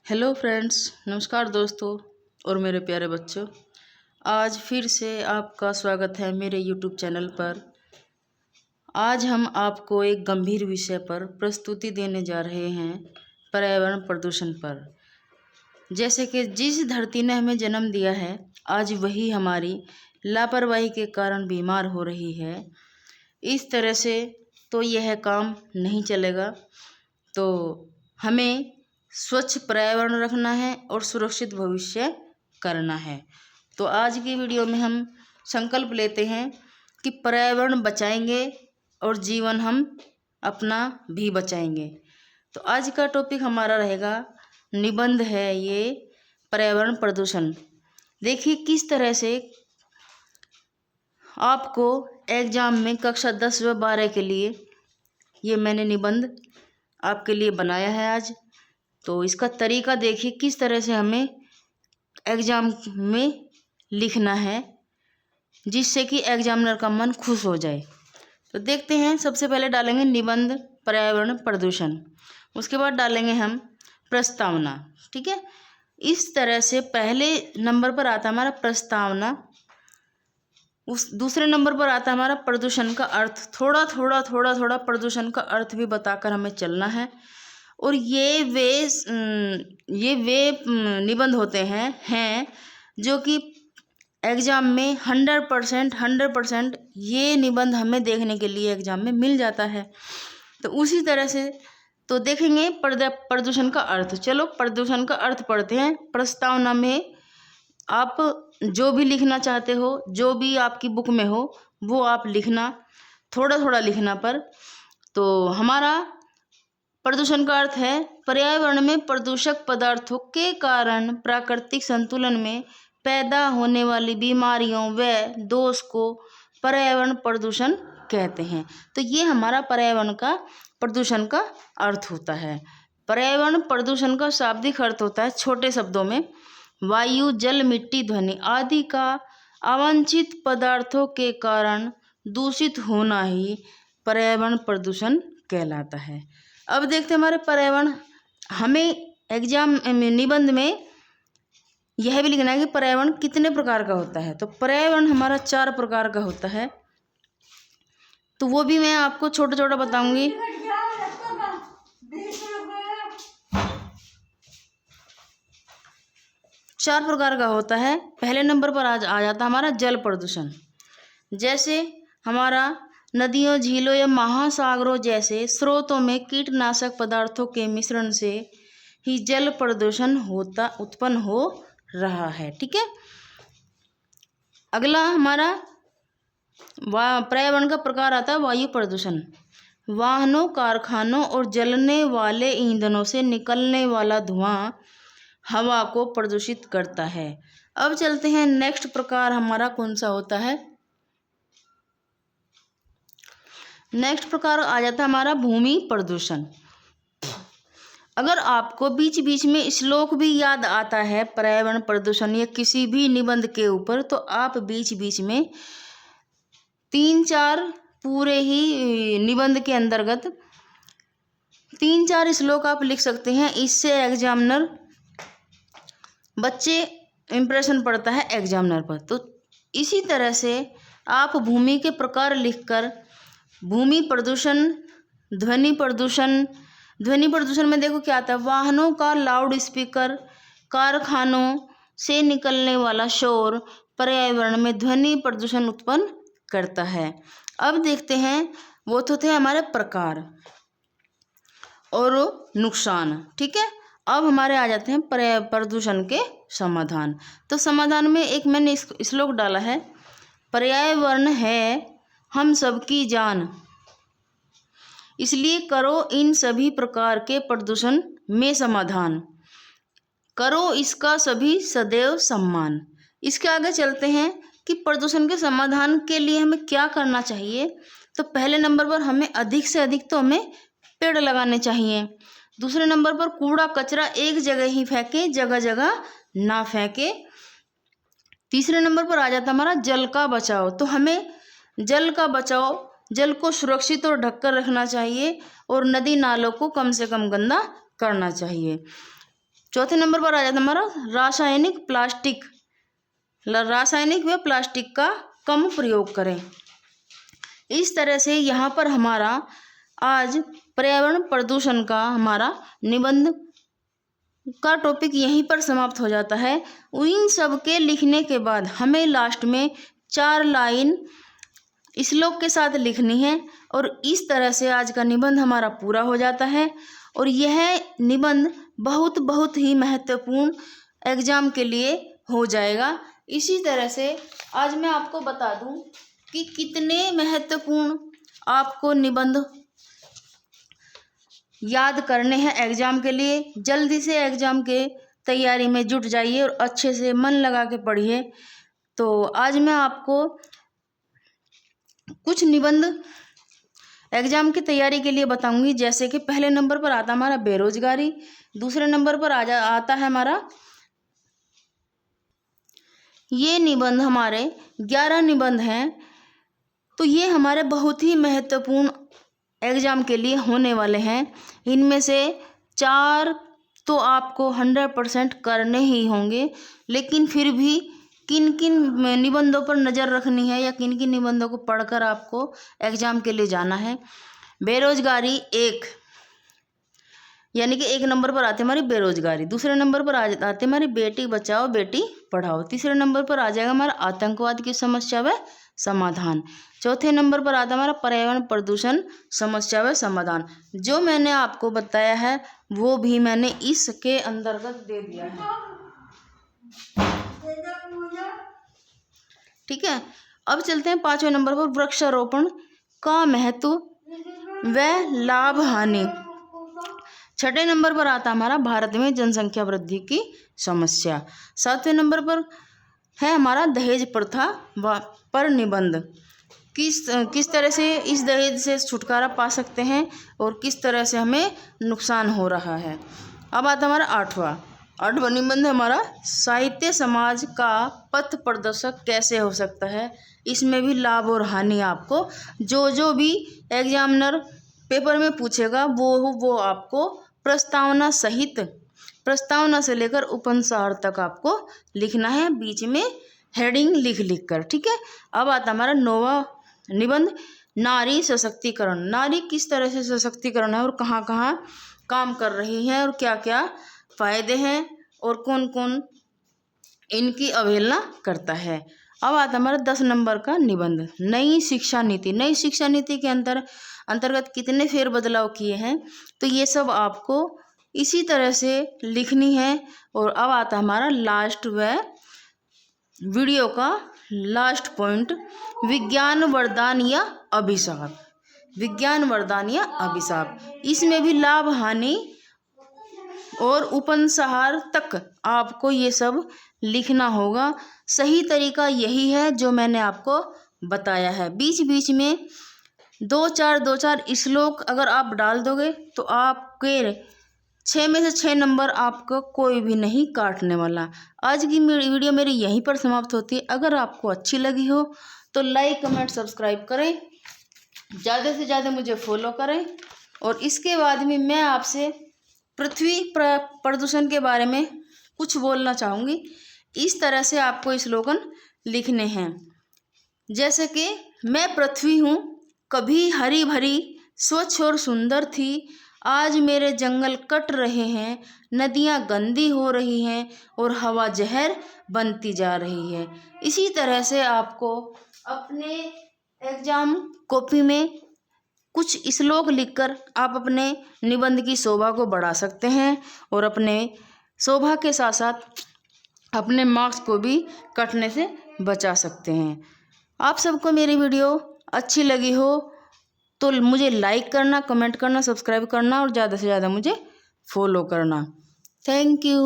Hello friends, नमस्कार दोस्तों और मेरे प्यारे बच्चों। आज फिर से आपका स्वागत है मेरे यूट्यूब चैनल पर। आज हम आपको एक गंभीर विषय पर प्रस्तुति देने जा रहे हैं, पर्यावरण प्रदूषण पर। जैसे कि जिस धरती ने हमें जन्म दिया है, आज वही हमारी लापरवाही के कारण बीमार हो रही है। इस तरह से तो यह काम नहीं चलेगा। तो हमें स्वच्छ पर्यावरण रखना है और सुरक्षित भविष्य करना है। तो आज की वीडियो में हम संकल्प लेते हैं कि पर्यावरण बचाएंगे और जीवन हम अपना भी बचाएंगे। तो आज का टॉपिक हमारा रहेगा, निबंध है ये, पर्यावरण प्रदूषण। देखिए किस तरह से आपको एग्जाम में कक्षा 10 व 12 के लिए ये मैंने निबंध आपके लिए बनाया है आज। तो इसका तरीका देखिए किस तरह से हमें एग्ज़ाम में लिखना है, जिससे कि एग्जामिनर का मन खुश हो जाए। तो देखते हैं, सबसे पहले डालेंगे निबंध पर्यावरण प्रदूषण, उसके बाद डालेंगे हम प्रस्तावना। ठीक है, इस तरह से पहले नंबर पर आता हमारा प्रस्तावना, उस दूसरे नंबर पर आता हमारा प्रदूषण का अर्थ। थोड़ा थोड़ा प्रदूषण का अर्थ भी बताकर हमें चलना है। और ये वे निबंध होते हैं जो कि एग्ज़ाम में 100% ये निबंध हमें देखने के लिए एग्ज़ाम में मिल जाता है। तो उसी तरह से तो देखेंगे प्रदूषण का अर्थ। चलो प्रदूषण का अर्थ पढ़ते हैं। प्रस्तावना में आप जो भी लिखना चाहते हो, जो भी आपकी बुक में हो, वो आप लिखना, थोड़ा लिखना पर। तो हमारा प्रदूषण का अर्थ है, पर्यावरण में प्रदूषक पदार्थों के कारण प्राकृतिक संतुलन में पैदा होने वाली बीमारियों व दोष को पर्यावरण प्रदूषण कहते हैं। तो ये हमारा पर्यावरण का प्रदूषण का अर्थ होता है। पर्यावरण प्रदूषण का शाब्दिक अर्थ होता है, छोटे शब्दों में, वायु, जल, मिट्टी, ध्वनि आदि का अवांछित पदार्थों के कारण दूषित होना ही पर्यावरण प्रदूषण कहलाता है। अब देखते हैं हमारे पर्यावरण, हमें एग्जाम में निबंध में यह भी लिखना है कि पर्यावरण कितने प्रकार का होता है। तो पर्यावरण हमारा 4 प्रकार का होता है। तो वो भी मैं आपको छोटा बताऊंगी। चार प्रकार का होता है। पहले नंबर पर आ जाता हमारा जल प्रदूषण। जैसे हमारा नदियों, झीलों या महासागरों जैसे स्रोतों में कीटनाशक पदार्थों के मिश्रण से ही जल प्रदूषण उत्पन्न हो रहा है। ठीक है, अगला हमारा पर्यावरण का प्रकार आता है वायु प्रदूषण। वाहनों, कारखानों और जलने वाले ईंधनों से निकलने वाला धुआं हवा को प्रदूषित करता है। अब चलते हैं, नेक्स्ट प्रकार हमारा कौन सा होता है। नेक्स्ट प्रकार आ जाता है हमारा भूमि प्रदूषण। अगर आपको बीच बीच में श्लोक भी याद आता है पर्यावरण प्रदूषण या किसी भी निबंध के ऊपर, तो आप बीच बीच में 3-4 पूरे ही निबंध के अंतर्गत 3-4 श्लोक आप लिख सकते हैं। इससे एग्जामिनर बच्चे इम्प्रेशन पड़ता है एग्जामिनर पर। तो इसी तरह से आप भूमि के प्रकार लिखकर भूमि प्रदूषण, ध्वनि प्रदूषण। ध्वनि प्रदूषण में देखो क्या आता है, वाहनों का लाउड स्पीकर, कारखानों से निकलने वाला शोर पर्यावरण में ध्वनि प्रदूषण उत्पन्न करता है। अब देखते हैं, वो तो थे हमारे प्रकार और नुकसान। ठीक है, अब हमारे आ जाते हैं प्रदूषण के समाधान। तो समाधान में एक मैंने श्लोक डाला है, पर्यावरण है हम सबकी जान, इसलिए करो इन सभी प्रकार के प्रदूषण में समाधान, करो इसका सभी सदैव सम्मान। इसके आगे चलते हैं कि प्रदूषण के समाधान के लिए हमें क्या करना चाहिए। तो पहले नंबर पर हमें अधिक से अधिक तो हमें पेड़ लगाने चाहिए। दूसरे नंबर पर कूड़ा कचरा एक जगह ही फेंके, जगह जगह ना फेंके। तीसरे नंबर पर आ जाता हमारा जल का बचाव। तो हमें जल का बचाव, जल को सुरक्षित और ढककर रखना चाहिए और नदी नालों को कम से कम गंदा करना चाहिए। चौथे नंबर पर आ जाता है हमारा रासायनिक प्लास्टिक। रासायनिक व प्लास्टिक का कम प्रयोग करें। इस तरह से यहाँ पर हमारा आज पर्यावरण प्रदूषण का हमारा निबंध का टॉपिक यहीं पर समाप्त हो जाता है। इन सब के लिखने के बाद हमें लास्ट में 4 लाइन श्लोक के साथ लिखनी है और इस तरह से आज का निबंध हमारा पूरा हो जाता है। और यह निबंध बहुत बहुत ही महत्वपूर्ण एग्जाम के लिए हो जाएगा। इसी तरह से आज मैं आपको बता दूं कि कितने महत्वपूर्ण आपको निबंध याद करने हैं एग्जाम के लिए। जल्दी से एग्जाम के तैयारी में जुट जाइए और अच्छे से मन लगा के पढ़िए। तो आज मैं आपको कुछ निबंध एग्जाम की तैयारी के लिए बताऊंगी। जैसे कि पहले नंबर पर आता हमारा बेरोजगारी, दूसरे नंबर पर आता है हमारा, ये निबंध हमारे 11 निबंध हैं। तो ये हमारे बहुत ही महत्वपूर्ण एग्जाम के लिए होने वाले हैं। इनमें से 4 तो आपको 100% करने ही होंगे, लेकिन फिर भी किन किन निबंधों पर नज़र रखनी है या किन किन निबंधों को पढ़कर आपको एग्जाम के लिए जाना है। बेरोजगारी 1, यानी कि 1 नंबर पर आती है हमारी बेरोजगारी। दूसरे नंबर पर आती है हमारी बेटी बचाओ बेटी पढ़ाओ। तीसरे नंबर पर आ जाएगा हमारा आतंकवाद की समस्या व समाधान। चौथे नंबर पर आता है हमारा पर्यावरण प्रदूषण समस्या व समाधान। जो मैंने आपको बताया है वो भी मैंने इसके अंतर्गत दे दिया है। ठीक है, अब चलते हैं 5वें नंबर पर, वृक्षारोपण का महत्व व लाभ हानि। 6ठे नंबर पर आता हमारा भारत में जनसंख्या वृद्धि की समस्या। 7वें नंबर पर है हमारा दहेज प्रथा पर निबंध। किस तरह से इस दहेज से छुटकारा पा सकते हैं और किस तरह से हमें नुकसान हो रहा है। अब आता हमारा 8वां निबंध हमारा साहित्य समाज का पथ प्रदर्शक कैसे हो सकता है। इसमें भी लाभ और हानि आपको जो भी एग्जामिनर पेपर में पूछेगा वो आपको प्रस्तावना सहित, प्रस्तावना से लेकर उपन्यास तक आपको लिखना है, बीच में हेडिंग लिख कर। ठीक है, अब आता हमारा 9वां निबंध नारी सशक्तिकरण। नारी किस तरह से सशक्तिकरण है और कहाँ कहाँ काम कर रही है और क्या क्या फायदे हैं और कौन कौन इनकी अवहेलना करता है। अब आता हमारा 10 नंबर का निबंध नई शिक्षा नीति। नई शिक्षा नीति के अंतर्गत कितने फेरबदलाव किए हैं, तो ये सब आपको इसी तरह से लिखनी है। और अब आता हमारा लास्ट व वीडियो का लास्ट पॉइंट, विज्ञान वरदान या अभिशाप। विज्ञान वरदान या अभिशाप, इसमें भी लाभ हानि और उपसंहार तक आपको ये सब लिखना होगा। सही तरीका यही है जो मैंने आपको बताया है। बीच बीच में 2-4 श्लोक अगर आप डाल दोगे तो आपके 6 में से 6 नंबर आपको कोई भी नहीं काटने वाला। आज की वीडियो मेरी यहीं पर समाप्त होती है। अगर आपको अच्छी लगी हो तो लाइक कमेंट सब्सक्राइब करें, ज़्यादा से ज़्यादा मुझे फॉलो करें। और इसके बाद में मैं आपसे पृथ्वी प्रदूषण के बारे में कुछ बोलना चाहूँगी। इस तरह से आपको स्लोगन लिखने हैं, जैसे कि मैं पृथ्वी हूँ, कभी हरी भरी स्वच्छ और सुंदर थी, आज मेरे जंगल कट रहे हैं, नदियाँ गंदी हो रही हैं और हवा जहर बनती जा रही है। इसी तरह से आपको अपने एग्जाम कॉपी में कुछ श्लोक लिखकर आप अपने निबंध की शोभा को बढ़ा सकते हैं और अपने शोभा के साथ साथ अपने मार्क्स को भी कटने से बचा सकते हैं। आप सबको मेरी वीडियो अच्छी लगी हो तो मुझे लाइक करना, कमेंट करना, सब्सक्राइब करना और ज़्यादा से ज़्यादा मुझे फॉलो करना। Thank you.